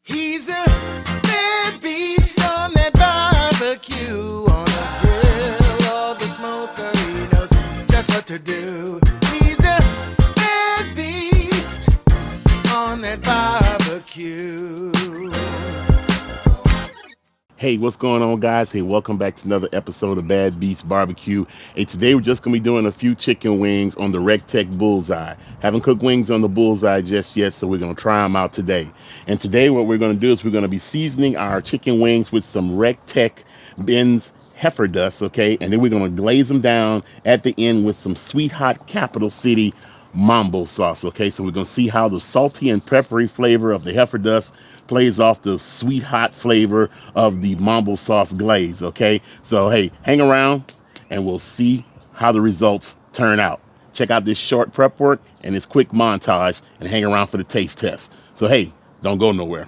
He's a bad beast on that barbecue, on the grill or the smoker. He knows just what to do. He's a bad beast on that barbecue. Hey, what's going on, guys? Hey, welcome back to another episode of Bad Beast Barbecue. Hey, today we're just going to be doing a few chicken wings on the Recteq Bullseye. Haven't cooked wings on the Bullseye just yet, so we're going to try them out today. And today what we're going to do is we're going to be seasoning our chicken wings with some Recteq Ben's Heffer dust, okay? And then we're going to glaze them down at the end with some sweet hot Capital City Mambo sauce, okay? So we're going to see how the salty and peppery flavor of the Heffer dust plays off the sweet hot flavor of the Mambo sauce glaze, okay? So hey, hang around and we'll see how the results turn out. Check out this short prep work and this quick montage and hang around for the taste test. So hey, don't go nowhere.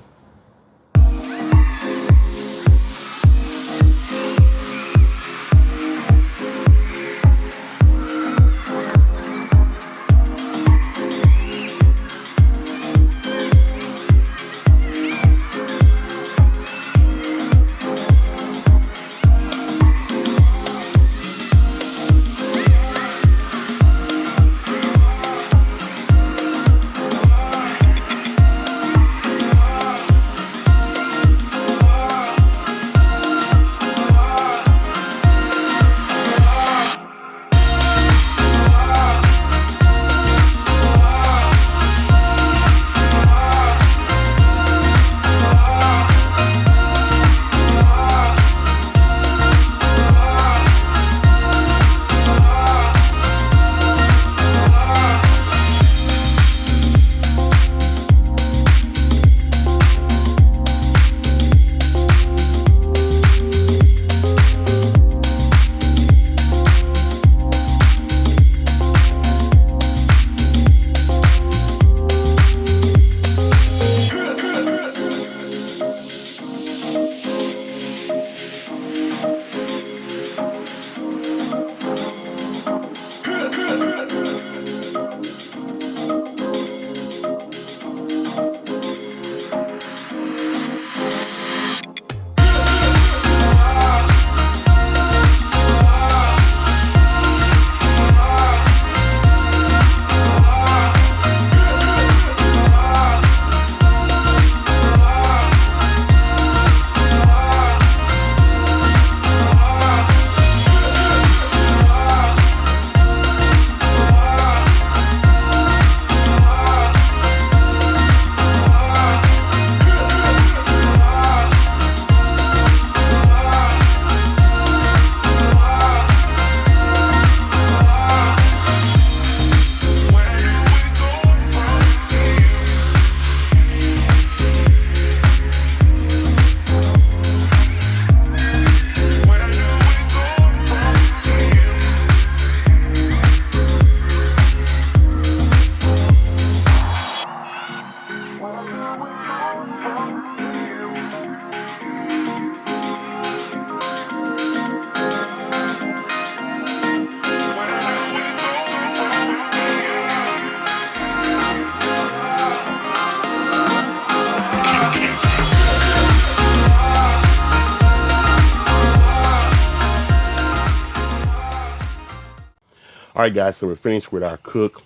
All right, guys, so we're finished with our cook.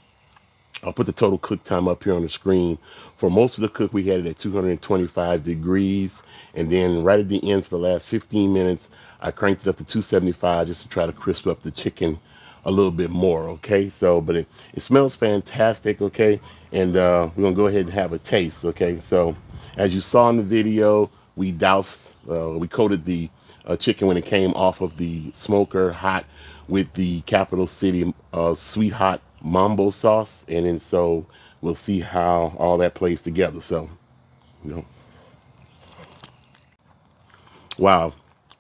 I'll put the total cook time up here on the screen. For most of the cook, we had it at 225 degrees. And then right at the end, for the last 15 minutes, I cranked it up to 275 just to try to crisp up the chicken a little bit more, okay? So, but it smells fantastic, okay? And we're going to go ahead and have a taste, okay? So, as you saw in the video, we we coated the chicken when it came off of the smoker hot with the Capital City sweet hot Mambo sauce, and then so we'll see how all that plays together. So, you know, wow,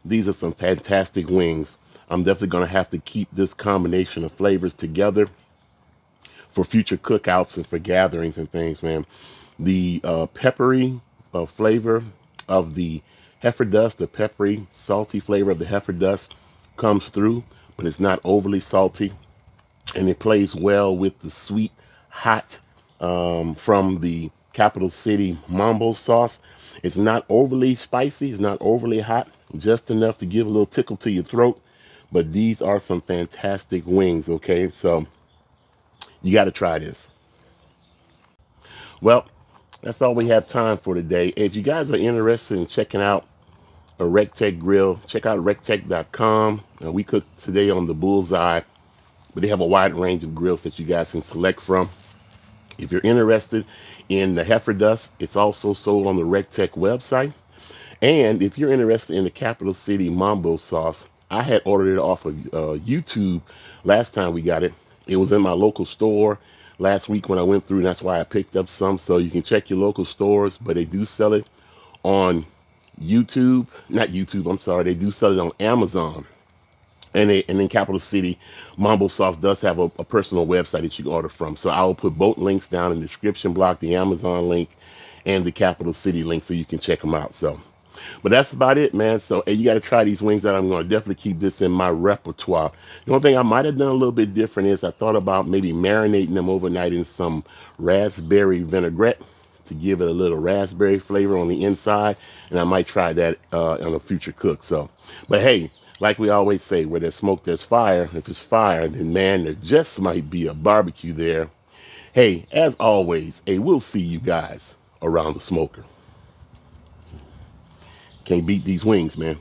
these are some fantastic wings. I'm definitely gonna have to keep this combination of flavors together for future cookouts and for gatherings and things, man. The peppery flavor of the heifer dust, the peppery, salty flavor of the heifer dust comes through, but it's not overly salty. And it plays well with the sweet, hot from the Capital City Mambo sauce. It's not overly spicy. It's not overly hot. Just enough to give a little tickle to your throat. But these are some fantastic wings, okay? So you got to try this. Well, that's all we have time for today. If you guys are interested in checking out a Recteq grill, check out recteq.com. We cooked today on the Bullseye, but they have a wide range of grills that you guys can select from. If you're interested in the Heffer dust, it's also sold on the Recteq website. And if you're interested in the Capital City Mambo sauce, I had ordered it off of YouTube last time we got it. It was in my local store last week when I went through, and that's why I picked up some. So you can check your local stores, but they do sell it on YouTube. Not YouTube, I'm sorry. They do sell it on Amazon. And then Capital City Mambo Sauce does have a personal website that you can order from. So I will put both links down in the description block, the Amazon link and the Capital City link, so you can check them out. So, but that's about it, man. So, hey, you got to try these wings out. I'm going to definitely keep this in my repertoire. The only thing I might have done a little bit different is I thought about maybe marinating them overnight in some raspberry vinaigrette to give it a little raspberry flavor on the inside. And I might try that on a future cook. So, but hey, like we always say, where there's smoke, there's fire. If it's fire, then man, there just might be a barbecue there. Hey, as always, hey, we'll see you guys around the smoker. Can't beat these wings, man.